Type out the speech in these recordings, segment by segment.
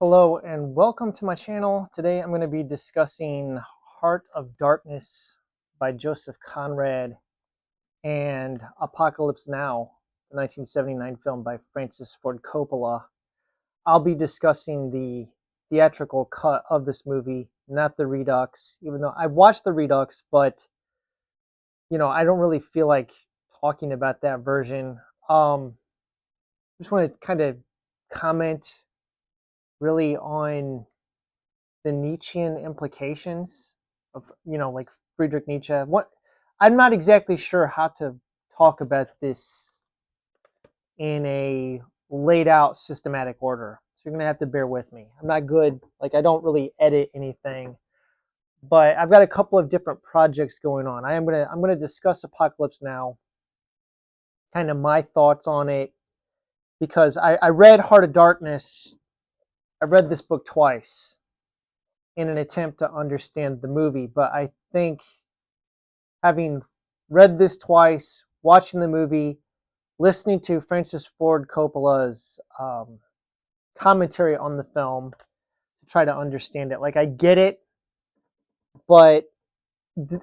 Hello and welcome to my channel. Today I'm going to be discussing Heart of Darkness by Joseph Conrad and Apocalypse Now, the 1979 film by Francis Ford Coppola. I'll be discussing the theatrical cut of this movie, not the Redux, even though I've watched the Redux, but I don't really feel like talking about that version. Just want to kind of comment really on the Nietzschean implications of, like Friedrich Nietzsche. I'm not exactly sure how to talk about this in a laid out systematic order. So you're going to have to bear with me. I'm not good, like I don't really edit anything, but I've got a couple of different projects going on. I'm going to discuss Apocalypse Now, kind of my thoughts on it, because I read Heart of Darkness. I read this book twice in an attempt to understand the movie, but I think having read this twice, watching the movie, listening to Francis Ford Coppola's commentary on the film to try to understand it. Like, I get it, but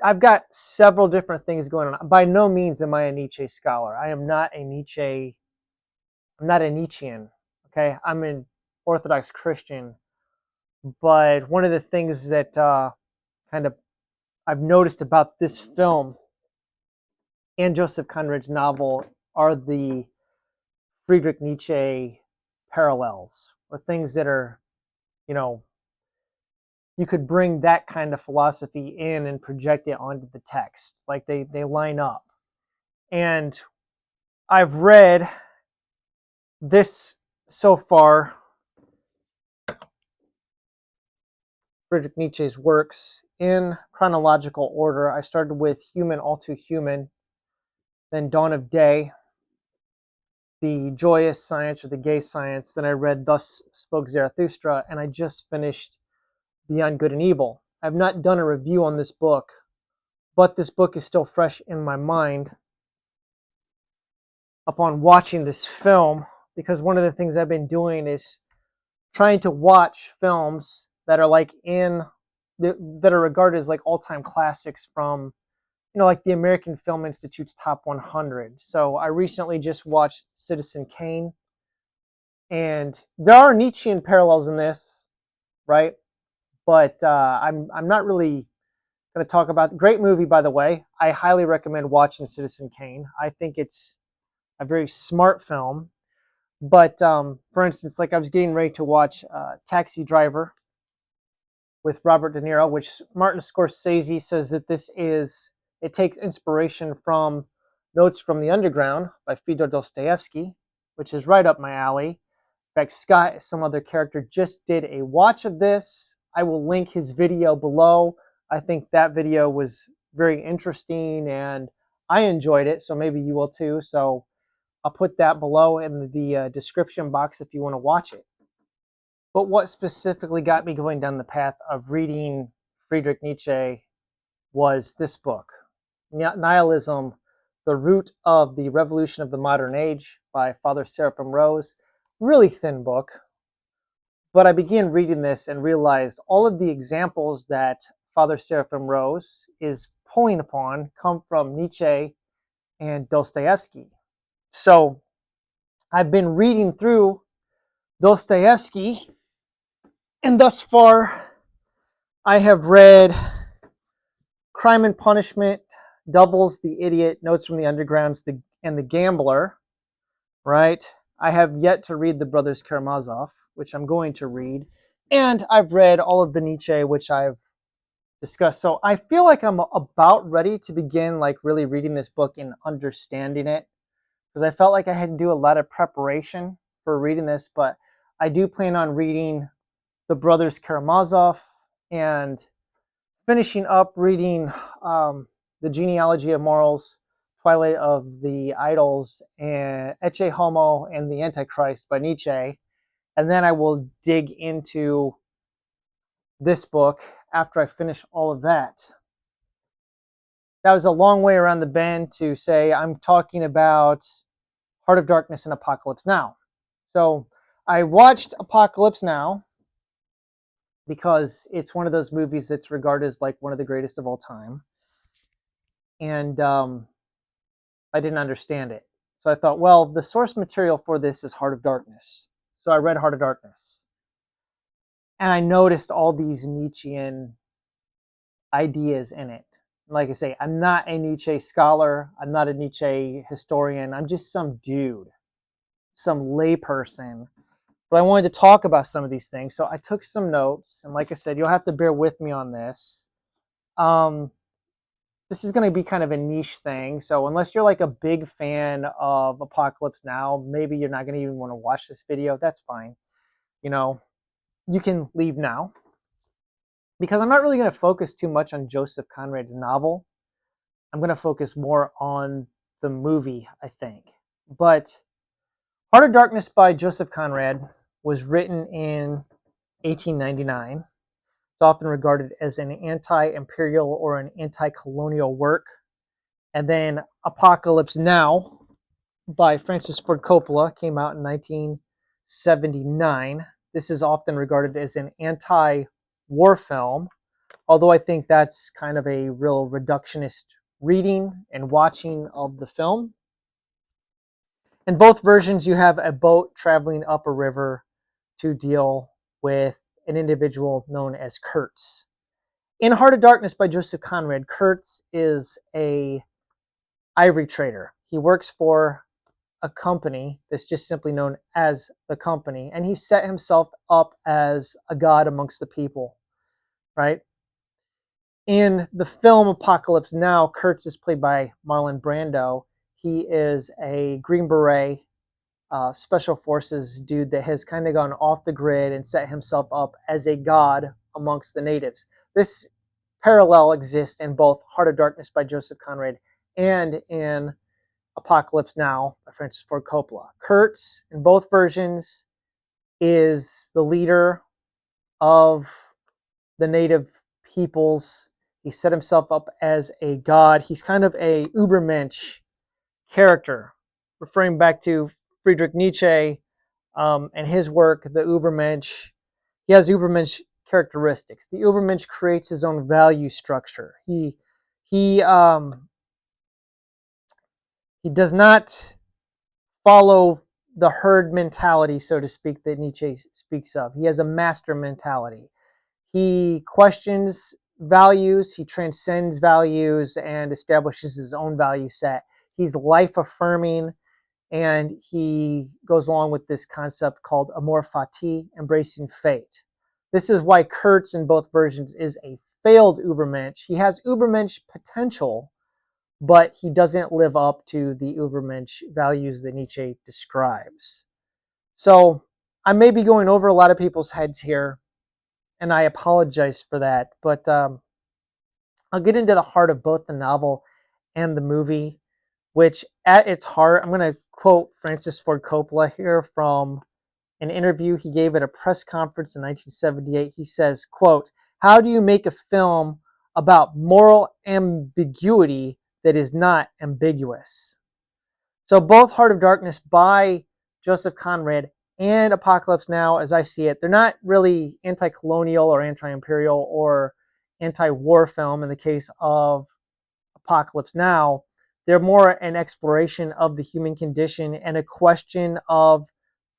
I've got several different things going on. By no means am I a Nietzsche scholar. I am not a Nietzsche. I'm not a Nietzschean. Okay, I'm an Orthodox Christian. But one of the things that kind of I've noticed about this film and Joseph Conrad's novel are the Friedrich Nietzsche parallels, or things that are, you could bring that kind of philosophy in and project it onto the text. Like they line up. And I've read this so far, Friedrich Nietzsche's works, in chronological order. I started with Human, All Too Human, then Dawn of Day, the Joyous Science or the Gay Science. Then I read Thus Spoke Zarathustra, and I just finished Beyond Good and Evil. I've not done a review on this book, but this book is still fresh in my mind upon watching this film, because one of the things I've been doing is trying to watch films that are that are regarded as like all-time classics from, like the American Film Institute's Top 100. So I recently just watched Citizen Kane, and there are Nietzschean parallels in this, right? But I'm not really going to talk about. Great movie, by the way. I highly recommend watching Citizen Kane. I think it's a very smart film. But for instance, like I was getting ready to watch Taxi Driver with Robert De Niro, which Martin Scorsese says that it takes inspiration from Notes from the Underground by Fyodor Dostoevsky, which is right up my alley. In fact, Scott, some other character, just did a watch of this. I will link his video below. I think that video was very interesting and I enjoyed it, so maybe you will too. So I'll put that below in the description box if you want to watch it. But what specifically got me going down the path of reading Friedrich Nietzsche was this book, Nihilism, The Root of the Revolution of the Modern Age by Father Seraphim Rose. Really thin book. But I began reading this and realized all of the examples that Father Seraphim Rose is pulling upon come from Nietzsche and Dostoevsky. So I've been reading through Dostoevsky, and thus far I have read Crime and Punishment, Doubles, The Idiot, Notes from the Underground, and The Gambler, right? I have yet to read The Brothers Karamazov, which I'm going to read. And I've read all of the Nietzsche, which I've discussed. So I feel like I'm about ready to begin like really reading this book and understanding it, because I felt like I had to do a lot of preparation for reading this. But I do plan on reading The Brothers Karamazov and finishing up reading The Genealogy of Morals, Twilight of the Idols, and Ecce Homo and the Antichrist by Nietzsche. And then I will dig into this book after I finish all of that. That was a long way around the bend to say I'm talking about Heart of Darkness and Apocalypse Now. So I watched Apocalypse Now, because it's one of those movies that's regarded as like one of the greatest of all time. And I didn't understand it. So I thought, well, the source material for this is Heart of Darkness. So I read Heart of Darkness. And I noticed all these Nietzschean ideas in it. Like I say, I'm not a Nietzsche scholar. I'm not a Nietzsche historian. I'm just some dude, some layperson. But I wanted to talk about some of these things. So I took some notes. And like I said, you'll have to bear with me on this. This is going to be kind of a niche thing. So unless you're like a big fan of Apocalypse Now, maybe you're not going to even want to watch this video. That's fine. You know, you can leave now. Because I'm not really going to focus too much on Joseph Conrad's novel. I'm going to focus more on the movie, I think. But Heart of Darkness by Joseph Conrad was written in 1899. It's often regarded as an anti-imperial or an anti-colonial work. And then Apocalypse Now by Francis Ford Coppola came out in 1979. This is often regarded as an anti-war film, although I think that's kind of a real reductionist reading and watching of the film. In both versions, you have a boat traveling up a river to deal with an individual known as Kurtz. In Heart of Darkness by Joseph Conrad, Kurtz is a ivory trader. He works for a company that's just simply known as the company, and he set himself up as a god amongst the people, right? In the film Apocalypse Now, Kurtz is played by Marlon Brando. He is a Green Beret special forces dude that has kind of gone off the grid and set himself up as a god amongst the natives. This parallel exists in both Heart of Darkness by Joseph Conrad and in Apocalypse Now by Francis Ford Coppola. Kurtz, in both versions, is the leader of the native peoples. He set himself up as a god. He's kind of a Übermensch character, referring back to Friedrich Nietzsche and his work, the Übermensch. He has Übermensch characteristics. The Übermensch creates his own value structure. He does not follow the herd mentality, so to speak, that Nietzsche speaks of. He has a master mentality. He questions values, he transcends values, and establishes his own value set. He's life affirming, and he goes along with this concept called amor fati, embracing fate. This is why Kurtz in both versions is a failed Übermensch. He has Übermensch potential, but he doesn't live up to the Übermensch values that Nietzsche describes. So I may be going over a lot of people's heads here, and I apologize for that, but I'll get into the heart of both the novel and the movie, which at its heart, I'm going to quote Francis Ford Coppola here from an interview he gave at a press conference in 1978. He says, quote, "How do you make a film about moral ambiguity that is not ambiguous?" So both Heart of Darkness by Joseph Conrad and Apocalypse Now, as I see it, they're not really anti-colonial or anti-imperial or anti-war film in the case of Apocalypse Now. They're more an exploration of the human condition and a question of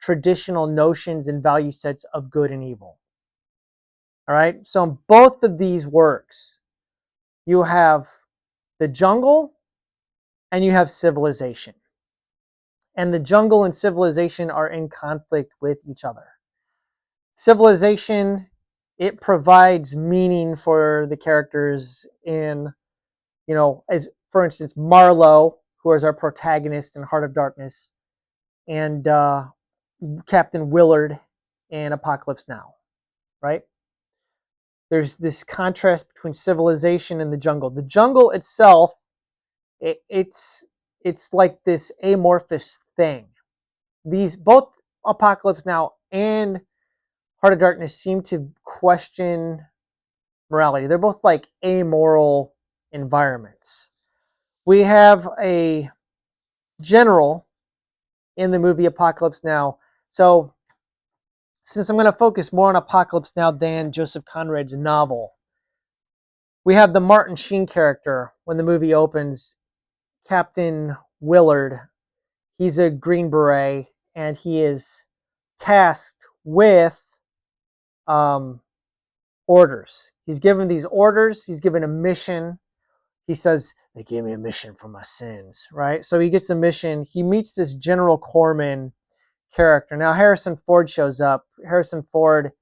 traditional notions and value sets of good and evil. All right, so in both of these works, you have the jungle and you have civilization. And the jungle and civilization are in conflict with each other. Civilization, it provides meaning for the characters in, as for instance, Marlowe, who is our protagonist in Heart of Darkness, and Captain Willard in Apocalypse Now, right? There's this contrast between civilization and the jungle. The jungle itself, it's like this amorphous thing. These both Apocalypse Now and Heart of Darkness seem to question morality. They're both like amoral environments. We have a general in the movie Apocalypse Now. So since I'm going to focus more on Apocalypse Now than Joseph Conrad's novel, we have the Martin Sheen character when the movie opens, Captain Willard. He's a Green Beret, and he is tasked with orders. He's given these orders. He's given a mission. He says, they gave me a mission for my sins, right? So he gets a mission. He meets this General Corpsman character. Now Harrison Ford shows up. Harrison Ford,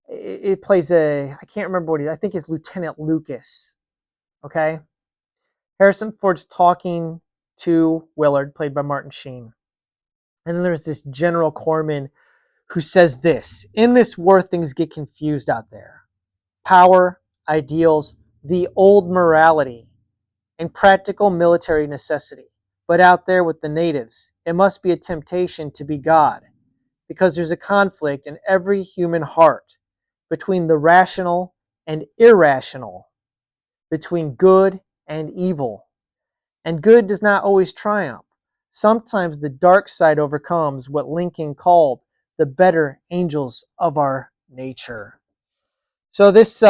it plays I can't remember what I think it's Lieutenant Lucas, okay? Harrison Ford's talking to Willard, played by Martin Sheen. And then there's this General Corpsman who says this: in this war, things get confused out there. Power, ideals, the old morality, and practical military necessity. But out there with the natives, it must be a temptation to be God, because there's a conflict in every human heart between the rational and irrational, between good and evil. And good does not always triumph. Sometimes the dark side overcomes what Lincoln called the better angels of our nature. So this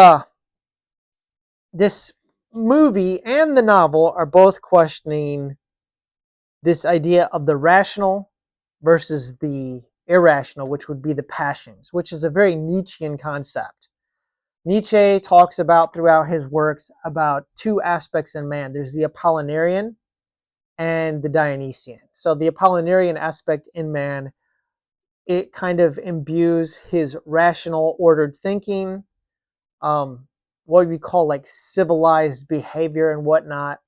movie and the novel are both questioning this idea of the rational versus the irrational, which would be the passions, which is a very Nietzschean concept. Nietzsche talks about throughout his works about two aspects in man. There's the Apollinarian and the Dionysian. So the Apollinarian aspect in man, it kind of imbues his rational, ordered thinking, what we call like civilized behavior and whatnot.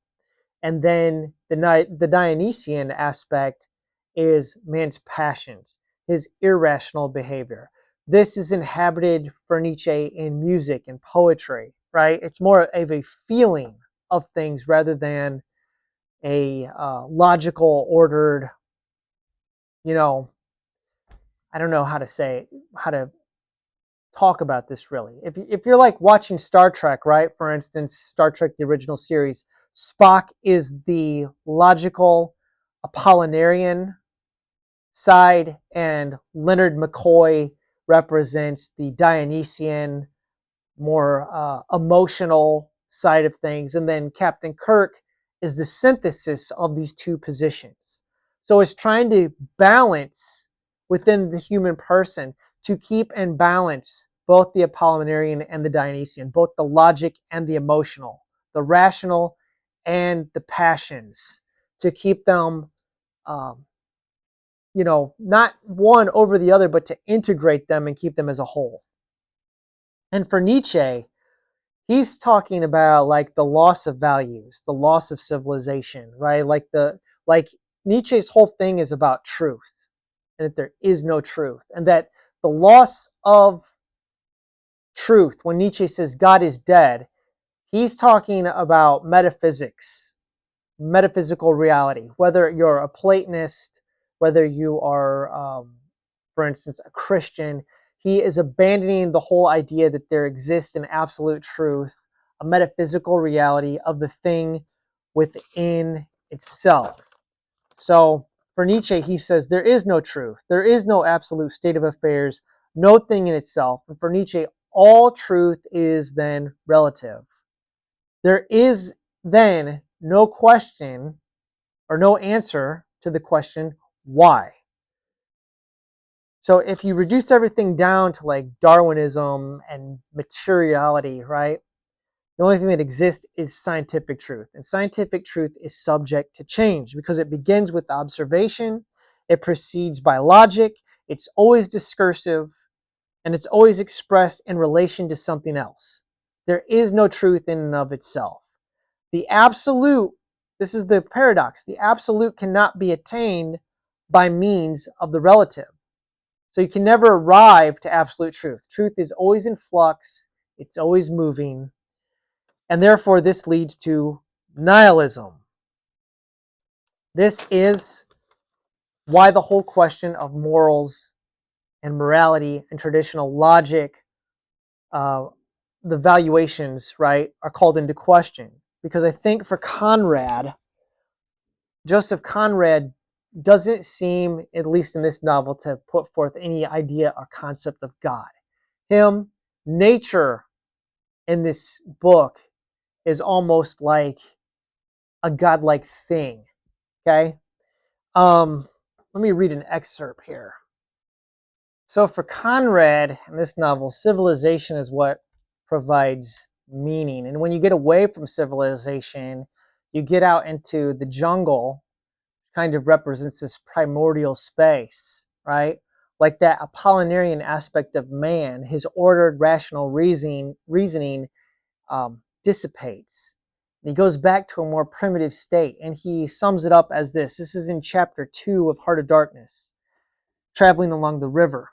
And then the Dionysian aspect is man's passions, his irrational behavior. This is inhabited for Nietzsche in music and poetry, right? It's more of a feeling of things rather than a logical, ordered, I don't know how to talk about this really. If you're like watching Star Trek, right? For instance, Star Trek, the original series, Spock is the logical Apollinarian side, and Leonard McCoy represents the Dionysian, more emotional side of things. And then Captain Kirk is the synthesis of these two positions. So it's trying to balance within the human person to keep and balance both the Apollinarian and the Dionysian, both the logic and the emotional, the rational and the passions, to keep them, not one over the other, but to integrate them and keep them as a whole. And for Nietzsche, he's talking about like the loss of values, the loss of civilization, right? Like Nietzsche's whole thing is about truth, and that there is no truth, and that the loss of truth, when Nietzsche says God is dead, he's talking about metaphysics, metaphysical reality. Whether you're a Platonist, whether you are, for instance, a Christian, he is abandoning the whole idea that there exists an absolute truth, a metaphysical reality of the thing within itself. So for Nietzsche, he says there is no truth, there is no absolute state of affairs, no thing in itself. And for Nietzsche, all truth is then relative. There is then no question or no answer to the question, why? So if you reduce everything down to like Darwinism and materiality, right? The only thing that exists is scientific truth. And scientific truth is subject to change because it begins with observation, it proceeds by logic, it's always discursive, and it's always expressed in relation to something else. There is no truth in and of itself. The absolute, this is the paradox, the absolute cannot be attained by means of the relative. So you can never arrive to absolute truth. Truth is always in flux, it's always moving, and therefore this leads to nihilism. This is why the whole question of morals and morality and traditional logic, the valuations, right, are called into question. Because I think for Joseph Conrad doesn't seem, at least in this novel, to put forth any idea or concept of God. Him, nature in this book is almost like a godlike thing. Okay? Let me read an excerpt here. So for Conrad in this novel, civilization is what provides meaning. And when you get away from civilization, you get out into the jungle, kind of represents this primordial space, right? Like that Apollinarian aspect of man, his ordered rational reasoning dissipates. And he goes back to a more primitive state, and he sums it up as this. This is in chapter 2 of Heart of Darkness, traveling along the river.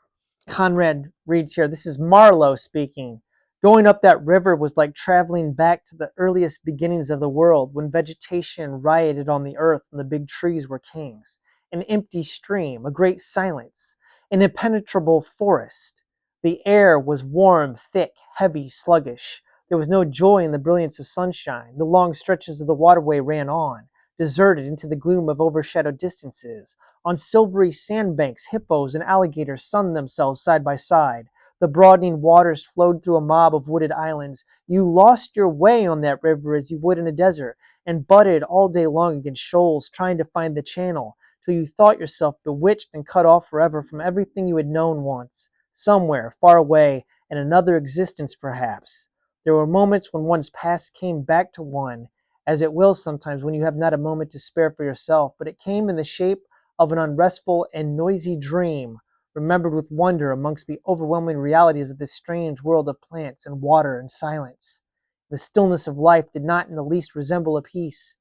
Conrad reads here, this is Marlowe speaking. Going up that river was like traveling back to the earliest beginnings of the world, when vegetation rioted on the earth and the big trees were kings. An empty stream, a great silence, an impenetrable forest. The air was warm, thick, heavy, sluggish. There was no joy in the brilliance of sunshine. The long stretches of the waterway ran on, deserted into the gloom of overshadowed distances. On silvery sandbanks, hippos and alligators sunned themselves side by side. The broadening waters flowed through a mob of wooded islands. You lost your way on that river as you would in a desert, and butted all day long against shoals, trying to find the channel, till you thought yourself bewitched and cut off forever from everything you had known once, somewhere far away, in another existence perhaps. There were moments when one's past came back to one, as it will sometimes when you have not a moment to spare for yourself, but it came in the shape of an unrestful and noisy dream, remembered with wonder amongst the overwhelming realities of this strange world of plants and water and silence. The stillness of life did not in the least resemble a peace.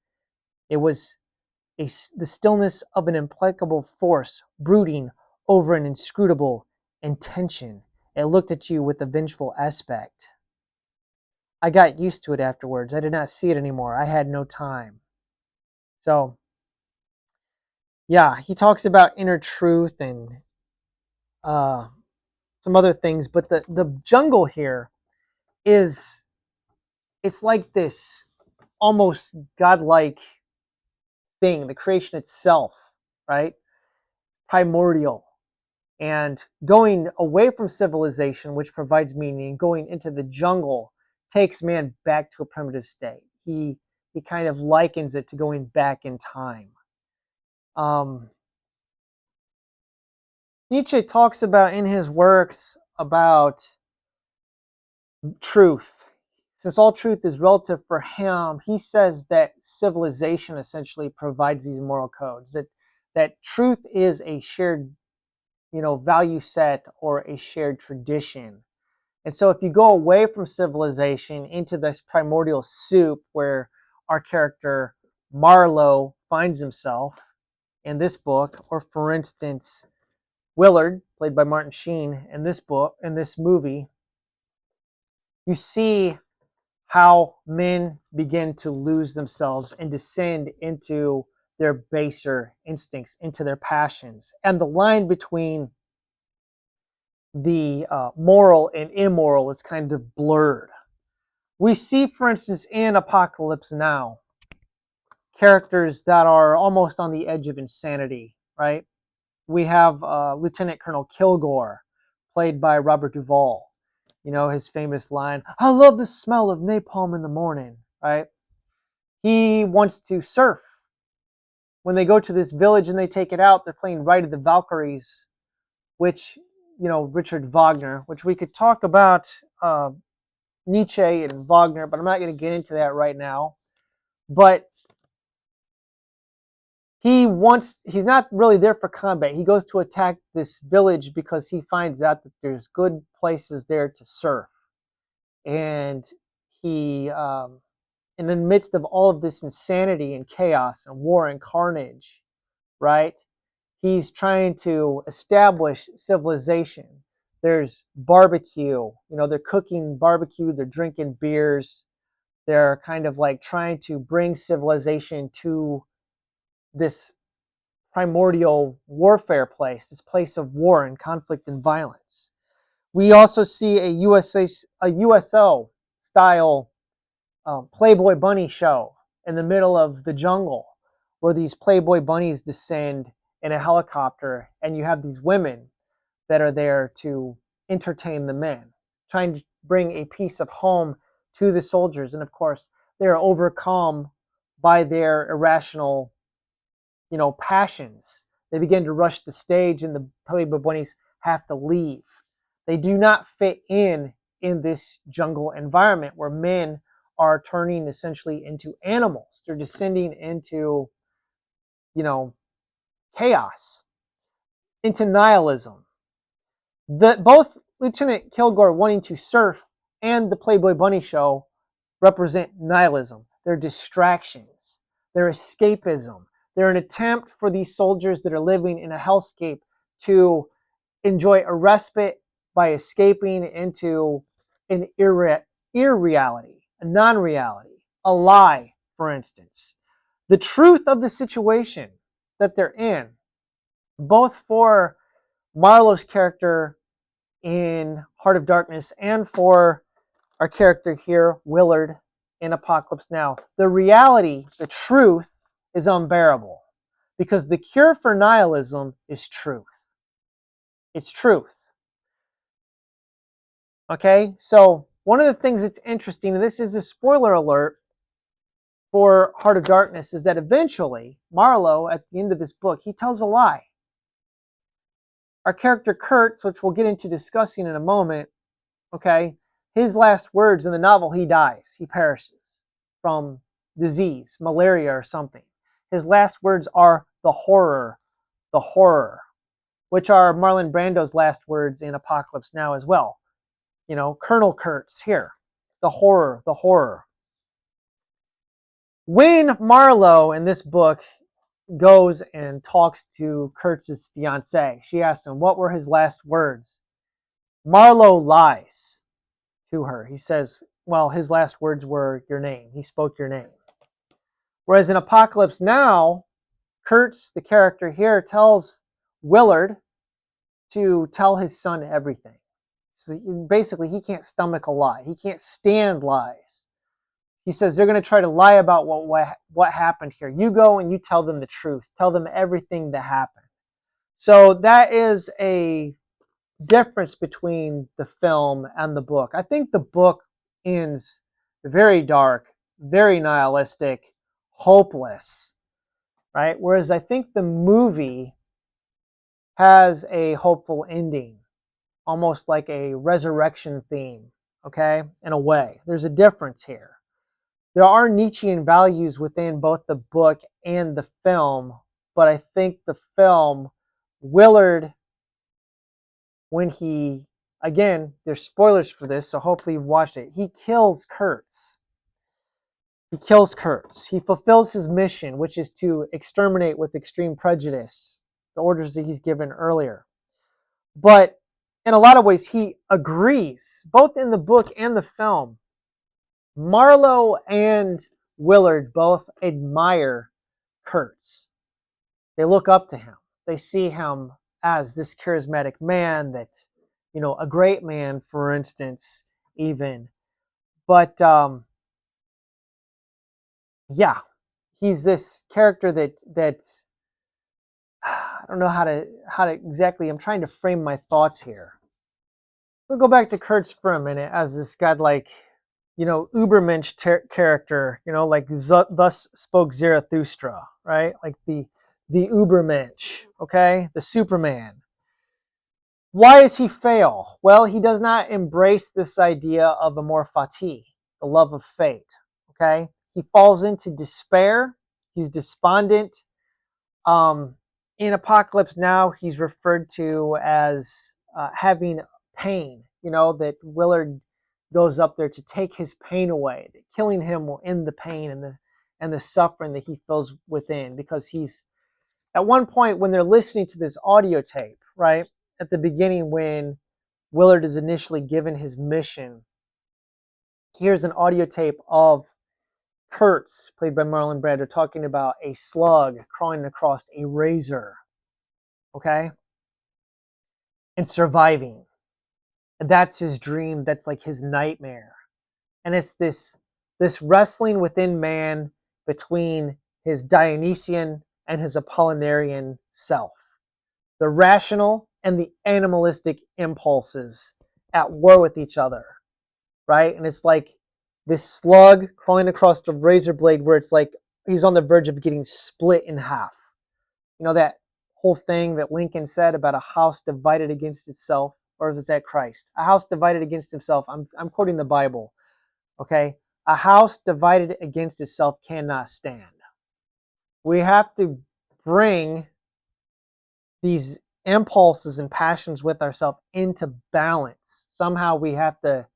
It was the stillness of an implacable force brooding over an inscrutable intention. It looked at you with a vengeful aspect. I got used to it afterwards. I did not see it anymore. I had no time. So, yeah, he talks about inner truth and some other things, but the jungle here is, it's like this almost godlike thing, the creation itself, right? Primordial. And going away from civilization, which provides meaning, going into the jungle takes man back to a primitive state. He kind of likens it to going back in time. Nietzsche talks about in his works about truth. Since all truth is relative for him, he says that civilization essentially provides these moral codes. That truth is a shared, value set or a shared tradition. And so if you go away from civilization into this primordial soup where our character Marlowe finds himself in this book, or for instance, Willard, played by Martin Sheen in this book, in this movie, you see how men begin to lose themselves and descend into their baser instincts, into their passions. And the line between the moral and immoral is kind of blurred. We see, for instance, in Apocalypse Now, characters that are almost on the edge of insanity, right? We have Lieutenant Colonel Kilgore, played by Robert Duvall. His famous line, I love the smell of napalm in the morning, right? He wants to surf. When they go to this village and they take it out, they're playing Ride of the Valkyries, which, Richard Wagner, which we could talk about Nietzsche and Wagner, but I'm not going to get into that right now. But he's not really there for combat. He goes to attack this village because he finds out that there's good places there to surf. And he, in the midst of all of this insanity and chaos and war and carnage, right? He's trying to establish civilization. There's barbecue, they're cooking barbecue, they're drinking beers. They're kind of like trying to bring civilization to this primordial warfare place, this place of war and conflict and violence. We also see a USO style Playboy bunny show in the middle of the jungle, where these Playboy bunnies descend in a helicopter, and you have these women that are there to entertain the men, trying to bring a piece of home to the soldiers. And of course, they are overcome by their irrational, passions. They begin to rush the stage, and the Playboy bunnies have to leave. They do not fit in this jungle environment where men are turning essentially into animals. They're descending into, chaos, into nihilism. Both Lieutenant Kilgore wanting to surf and the Playboy Bunny show represent nihilism. They're distractions. They're escapism. They're an attempt for these soldiers that are living in a hellscape to enjoy a respite by escaping into an irreality, a non-reality, a lie, for instance. The truth of the situation that they're in, both for Marlowe's character in Heart of Darkness and for our character here, Willard, in Apocalypse Now. The reality, the truth, is unbearable because the cure for nihilism is truth. It's truth. Okay, so one of the things that's interesting, and this is a spoiler alert for Heart of Darkness, is that eventually Marlowe, at the end of this book, he tells a lie. Our character Kurtz, which we'll get into discussing in a moment, okay, his last words in the novel, he dies. He perishes from disease, malaria or something. His last words are the horror, which are Marlon Brando's last words in Apocalypse Now as well. Colonel Kurtz here, the horror. When Marlowe in this book goes and talks to Kurtz's fiancée, she asks him, what were his last words? Marlowe lies to her. He says, well, his last words were your name. He spoke your name. Whereas in Apocalypse Now, Kurtz, the character here, tells Willard to tell his son everything. So basically, he can't stomach a lie. He can't stand lies. He says, they're going to try to lie about what happened here. You go and you tell them the truth. Tell them everything that happened. So that is a difference between the film and the book. I think the book ends very dark, very nihilistic, hopeless, right? Whereas I think the movie has a hopeful ending, almost like a resurrection theme, okay? In a way, there's a difference here. There are Nietzschean values within both the book and the film, but I think the film, Willard, when he, again, there's spoilers for this, so hopefully you've watched it, he kills Kurtz. He kills Kurtz. He fulfills his mission, which is to exterminate with extreme prejudice, the orders that he's given earlier. But in a lot of ways, he agrees, both in the book and the film. Marlowe and Willard both admire Kurtz. They look up to him. They see him as this charismatic man that, a great man, for instance, even. But, yeah, he's this character that I don't know how to exactly, I'm trying to frame my thoughts here. We'll go back to Kurtz for a minute as this godlike, Ubermensch character, like thus spoke Zarathustra, right? Like the Ubermensch, okay? The Superman. Why does he fail? Well, he does not embrace this idea of amor fati, the love of fate, okay? He falls into despair. He's despondent. In Apocalypse Now, he's referred to as having pain, that Willard goes up there to take his pain away. Killing him will end the pain and the suffering that he feels within, because he's, at one point when they're listening to this audio tape, right, at the beginning when Willard is initially given his mission, here's an audio tape of Kurtz, played by Marlon Brando, talking about a slug crawling across a razor, okay, and surviving. And that's his dream. That's like his nightmare. And it's this wrestling within man between his Dionysian and his Apollinarian self. The rational and the animalistic impulses at war with each other, right? And it's like this slug crawling across the razor blade where it's like he's on the verge of getting split in half. You know that whole thing that Lincoln said about a house divided against itself, or was that Christ? A house divided against himself. I'm quoting the Bible, okay? A house divided against itself cannot stand. We have to bring these impulses and passions with ourselves into balance. Somehow we have to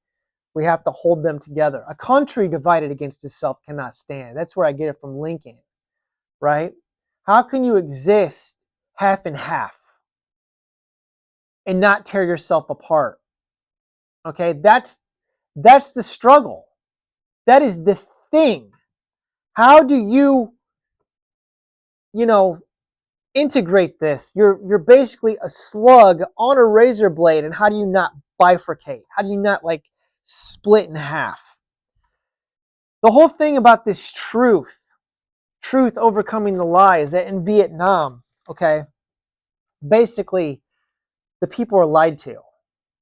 hold them together. A country divided against itself cannot stand. That's where I get it from Lincoln, right? How can you exist half and half and not tear yourself apart? Okay, that's the struggle. That is the thing. How do you integrate this? You're basically a slug on a razor blade, and how do you not bifurcate? How do you not like split in half? The whole thing about this truth overcoming the lie, is that in Vietnam, okay, basically the people are lied to.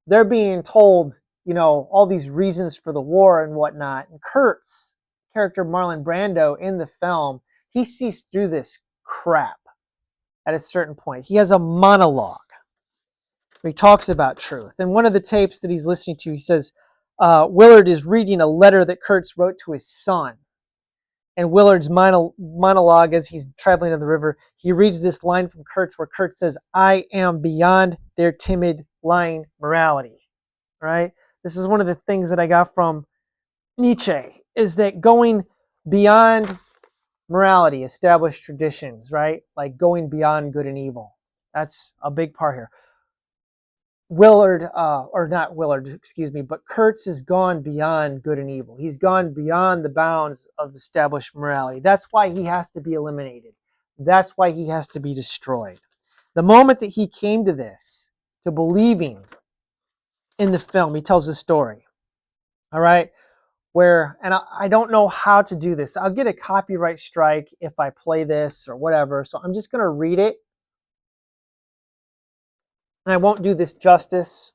They're being told, all these reasons for the war and whatnot. And Kurt's character, Marlon Brando, in the film, he sees through this crap at a certain point. He has a monologue where he talks about truth. And one of the tapes that he's listening to, he says, Willard is reading a letter that Kurtz wrote to his son. And Willard's monologue as he's traveling on the river, he reads this line from Kurtz where Kurtz says, "I am beyond their timid, lying morality." Right? This is one of the things that I got from Nietzsche, is that going beyond morality, established traditions, right? Like going beyond good and evil. That's a big part here. But Kurtz has gone beyond good and evil. He's gone beyond the bounds of established morality. That's why he has to be eliminated. That's why he has to be destroyed. The moment that he came to this, to believing in the film, he tells a story, all right, where, and I don't know how to do this. I'll get a copyright strike if I play this or whatever, so I'm just going to read it. And I won't do this justice.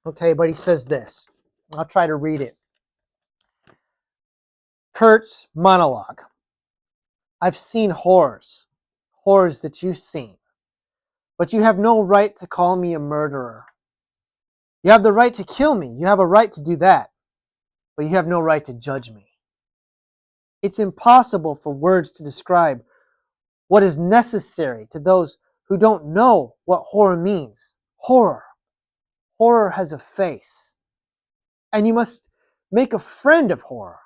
Okay, but he says this. I'll try to read it. Kurt's monologue. "I've seen horrors that you've seen, but you have no right to call me a murderer. You have the right to kill me. You have a right to do that, but you have no right to judge me. It's impossible for words to describe what is necessary to those who don't know what horror means. Horror has a face, and you must make a friend of horror.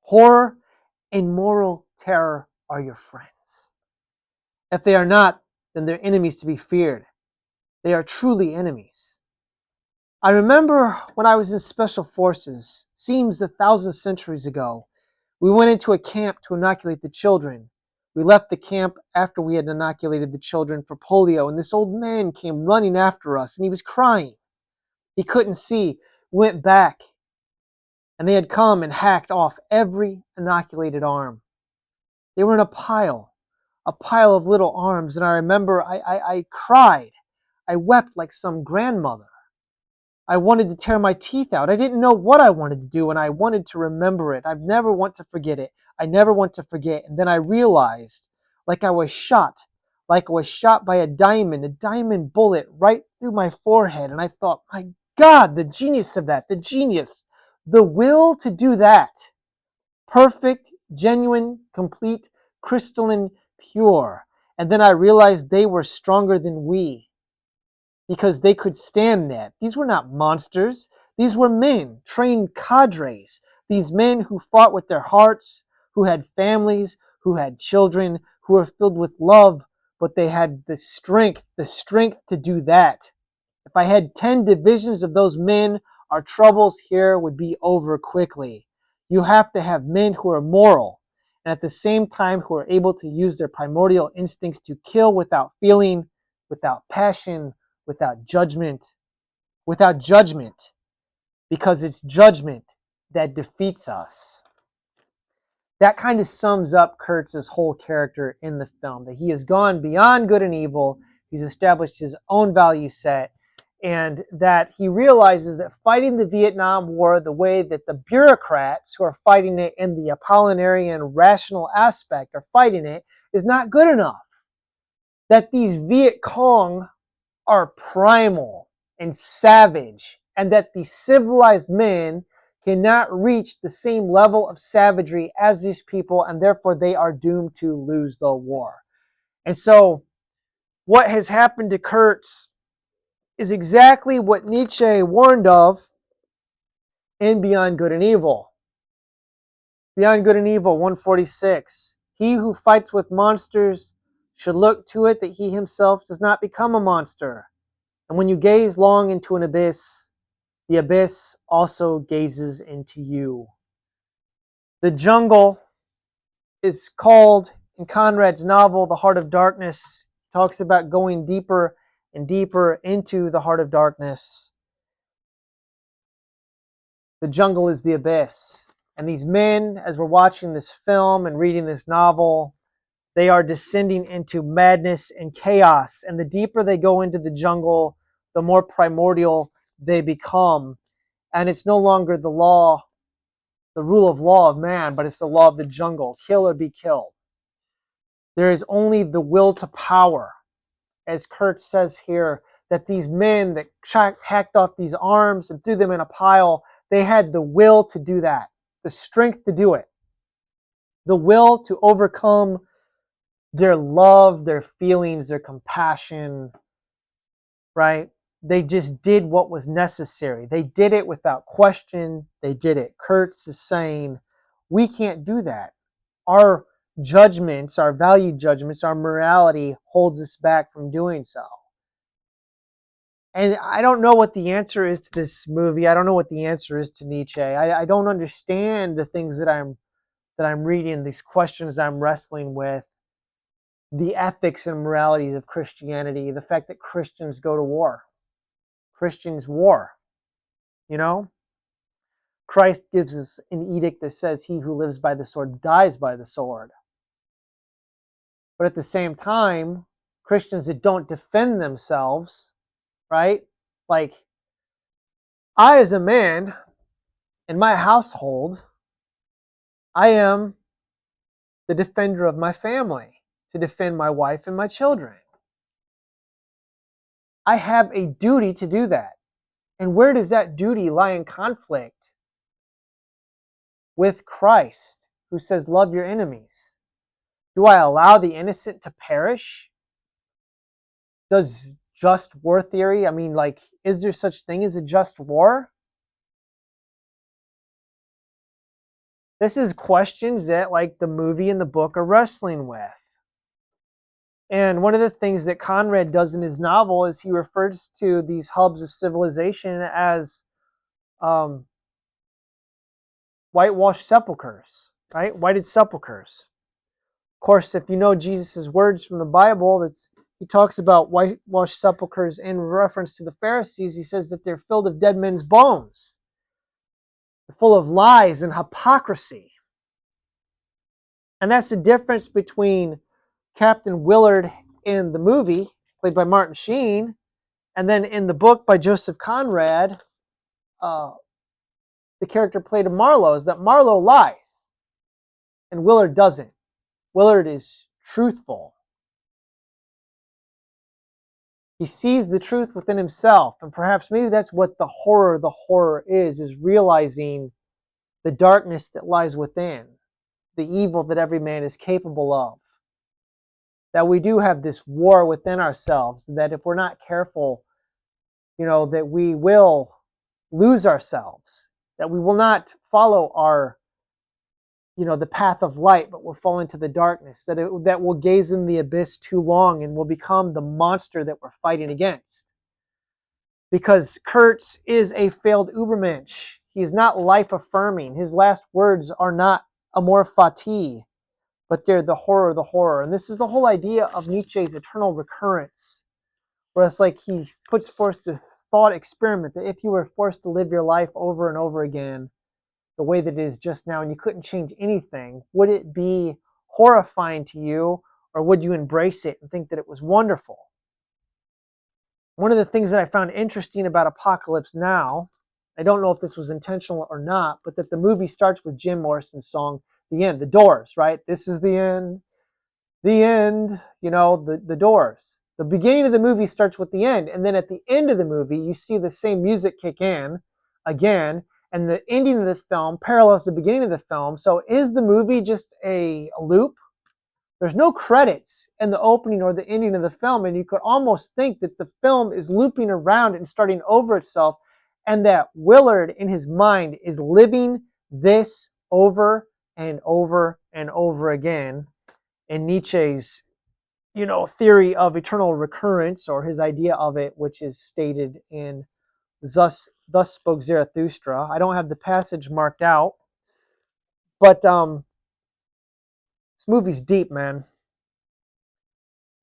Horror and moral terror are your friends. If they are not, then they're enemies to be feared. They are truly enemies. I remember when I was in Special Forces, seems 1,000 centuries ago, we went into a camp to inoculate the children. We left the camp after we had inoculated the children for polio, and this old man came running after us, and he was crying. He couldn't see, went back, and they had come and hacked off every inoculated arm. They were in a pile of little arms, and I remember I cried. I wept like some grandmother. I wanted to tear my teeth out. I didn't know what I wanted to do, and I wanted to remember it. I never want to forget it. I never want to forget. And then I realized, like I was shot by a diamond bullet right through my forehead. And I thought, my God, the genius of that, the will to do that. Perfect, genuine, complete, crystalline, pure. And then I realized they were stronger than we, because they could stand that. These were not monsters. These were men, trained cadres. These men who fought with their hearts, who had families, who had children, who were filled with love, but they had the strength to do that. If I had 10 divisions of those men, our troubles here would be over quickly. You have to have men who are moral, and at the same time who are able to use their primordial instincts to kill without feeling, without passion, without judgment, because it's judgment that defeats us. that kind of sums up Kurtz's whole character in the film, that he has gone beyond good and evil. He's established his own value set, and that he realizes that fighting the Vietnam War the way that the bureaucrats who are fighting it in the Apollinarian rational aspect are fighting it is not good enough. That these Viet Cong are primal and savage, and that the civilized men cannot reach the same level of savagery as these people, and therefore they are doomed to lose the war. And so what has happened to Kurtz is exactly what Nietzsche warned of in Beyond Good and Evil. Beyond Good and Evil 146. He who fights with monsters should look to it that he himself does not become a monster. And when you gaze long into an abyss, the abyss also gazes into you. The jungle is called, in Conrad's novel, The Heart of Darkness. It talks about going deeper and deeper into the heart of darkness. The jungle is the abyss. And these men, as we're watching this film and reading this novel, they are descending into madness and chaos. And the deeper they go into the jungle, the more primordial they become. And it's no longer the law, the rule of law of man, but it's the law of the jungle. Kill or be killed. There is only the will to power. As Kurt says here, that these men that hacked off these arms and threw them in a pile, they had the will to do that, the strength to do it, the will to overcome their love, their feelings, their compassion, right? They just did what was necessary. They did it without question. They did it. Kurtz is saying, we can't do that. Our judgments, our value judgments, our morality holds us back from doing so. And I don't know what the answer is to this movie. I don't know what the answer is to Nietzsche. I don't understand the things that I'm reading, these questions I'm wrestling with, the ethics and moralities of Christianity, the fact that Christians go to war. Christians war, you know? Christ gives us an edict that says he who lives by the sword dies by the sword. But at the same time, Christians that don't defend themselves, right? Like, I as a man, in my household, I am the defender of my family, to defend my wife and my children. I have a duty to do that. And where does that duty lie in conflict with Christ, who says, love your enemies? Do I allow the innocent to perish? Does just war theory, is there such thing as a just war? This is questions that, like, the movie and the book are wrestling with. And one of the things that Conrad does in his novel is he refers to these hubs of civilization as whitewashed sepulchers, right? Whited sepulchers. Of course, if you know Jesus' words from the Bible, he talks about whitewashed sepulchers in reference to the Pharisees. He says that they're filled with dead men's bones. They're full of lies and hypocrisy. And that's the difference between Captain Willard in the movie, played by Martin Sheen, and then in the book by Joseph Conrad, the character played of Marlowe, is that Marlowe lies and Willard doesn't. Willard is truthful. He sees the truth within himself, and perhaps maybe that's what the horror is realizing the darkness that lies within, the evil that every man is capable of. That we do have this war within ourselves, that if we're not careful, that we will lose ourselves, that we will not follow our, the path of light, but will fall into the darkness, that will gaze in the abyss too long and will become the monster that we're fighting against. Because Kurtz is a failed Übermensch. He is not life-affirming. His last words are not amor fati, but they're the horror. And this is the whole idea of Nietzsche's eternal recurrence, where it's like he puts forth this thought experiment that if you were forced to live your life over and over again, the way that it is just now and you couldn't change anything, would it be horrifying to you, or would you embrace it and think that it was wonderful? One of the things that I found interesting about Apocalypse Now, I don't know if this was intentional or not, but that the movie starts with Jim Morrison's song, The End, the Doors, right? This is the end, the Doors. The beginning of the movie starts with the end, and then at the end of the movie, you see the same music kick in again, and the ending of the film parallels the beginning of the film. So is the movie just a loop? There's no credits in the opening or the ending of the film, and you could almost think that the film is looping around and starting over itself, and that Willard in his mind is living this over and over and over again in Nietzsche's theory of eternal recurrence, or his idea of it, which is stated in Thus Spoke Zarathustra. I don't have the passage marked out, but this movie's deep, man.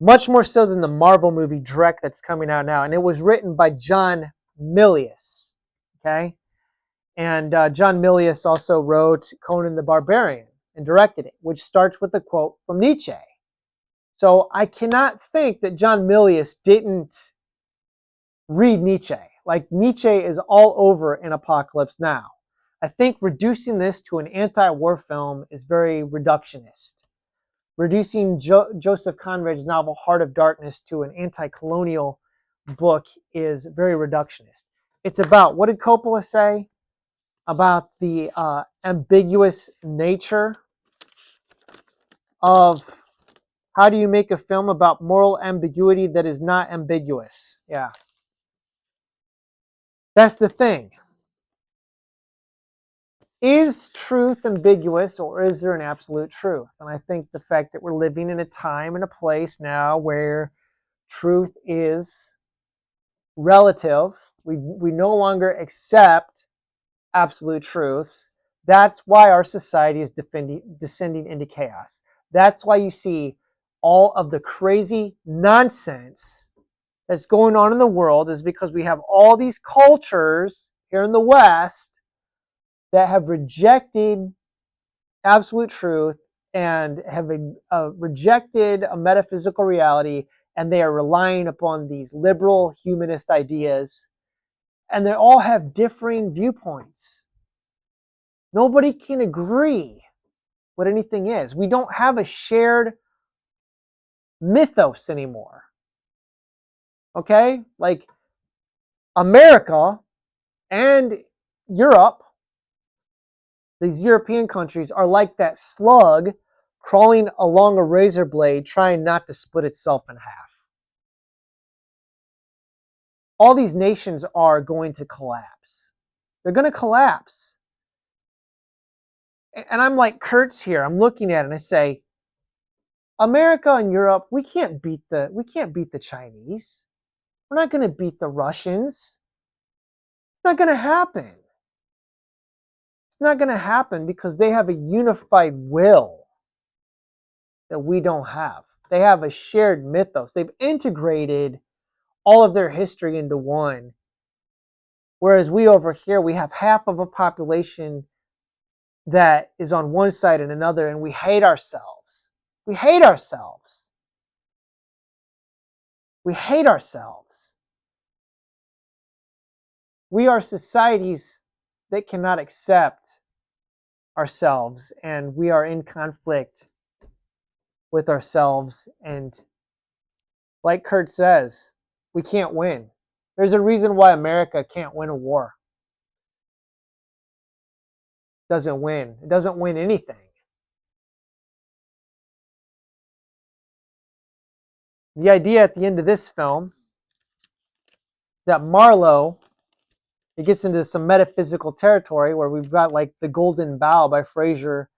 Much more so than the Marvel movie Drek that's coming out now. And it was written by John Milius, okay? And John Milius also wrote Conan the Barbarian and directed it, which starts with a quote from Nietzsche. So I cannot think that John Milius didn't read Nietzsche. Like, Nietzsche is all over in Apocalypse Now. I think reducing this to an anti-war film is very reductionist. Reducing Joseph Conrad's novel Heart of Darkness to an anti-colonial book is very reductionist. It's about, what did Coppola say? About the ambiguous nature of, how do you make a film about moral ambiguity that is not ambiguous? Yeah. That's the thing. Is truth ambiguous, or is there an absolute truth? And I think the fact that we're living in a time and a place now where truth is relative, we no longer accept absolute truths. That's why our society is descending into chaos. That's why you see all of the crazy nonsense that's going on in the world, is because we have all these cultures here in the West that have rejected absolute truth and have rejected a metaphysical reality, and they are relying upon these liberal humanist ideas, and they all have differing viewpoints. Nobody can agree what anything is. We don't have a shared mythos anymore. Okay? Like, America and Europe, these European countries, are like that slug crawling along a razor blade trying not to split itself in half. All these nations are going to collapse. They're going to collapse. And I'm like Kurtz here. I'm looking at it and I say, America and Europe, we can't beat the Chinese. We're not going to beat the Russians. It's not going to happen. It's not going to happen because they have a unified will that we don't have. They have a shared mythos. They've integrated all of their history into one. Whereas we over here, we have half of a population that is on one side and another, and we hate ourselves. We hate ourselves. We hate ourselves. We are societies that cannot accept ourselves, and we are in conflict with ourselves. And like Kurt says, we can't win. There's a reason why America can't win a war. It doesn't win. It doesn't win anything. The idea at the end of this film is that Marlowe, it gets into some metaphysical territory where we've got like The Golden Bough by Fraser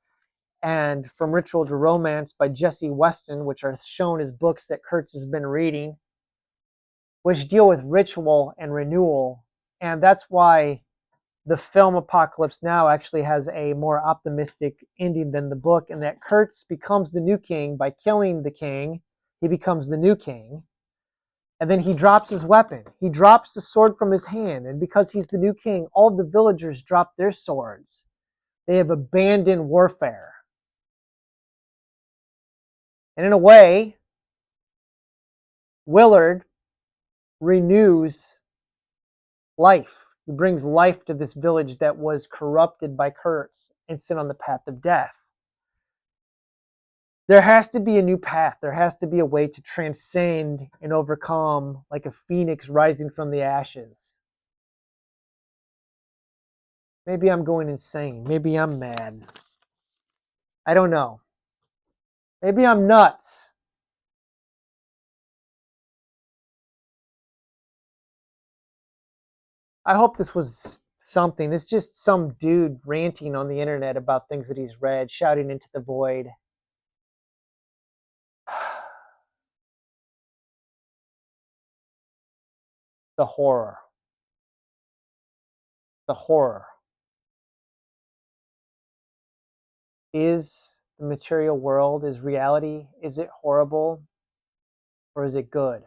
and From Ritual to Romance by Jesse Weston, which are shown as books that Kurtz has been reading, which deal with ritual and renewal. And that's why the film Apocalypse Now actually has a more optimistic ending than the book, in that Kurtz becomes the new king by killing the king. He becomes the new king. And then he drops his weapon. He drops the sword from his hand. And because he's the new king, all the villagers drop their swords. They have abandoned warfare. And in a way, Willard renews life. He brings life to this village that was corrupted by curse and sent on the path of death. There has to be a new path. There has to be a way to transcend and overcome, like a phoenix rising from the ashes. Maybe I'm going insane. Maybe I'm mad. I don't know. Maybe I'm nuts. I hope this was something. It's just some dude ranting on the internet about things that he's read, shouting into the void. The horror. The horror. Is the material world, is reality, is it horrible or is it good?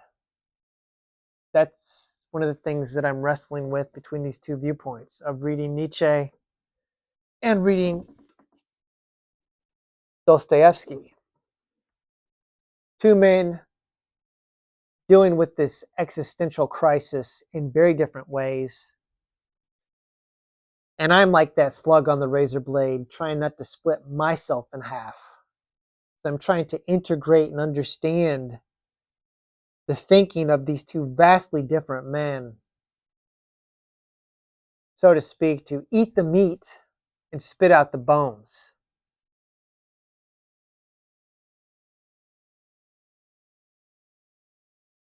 That's one of the things that I'm wrestling with between these two viewpoints of reading Nietzsche and reading Dostoevsky. Two men dealing with this existential crisis in very different ways. And I'm like that slug on the razor blade, trying not to split myself in half. I'm trying to integrate and understand the thinking of these two vastly different men, so to speak, to eat the meat and spit out the bones.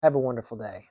Have a wonderful day.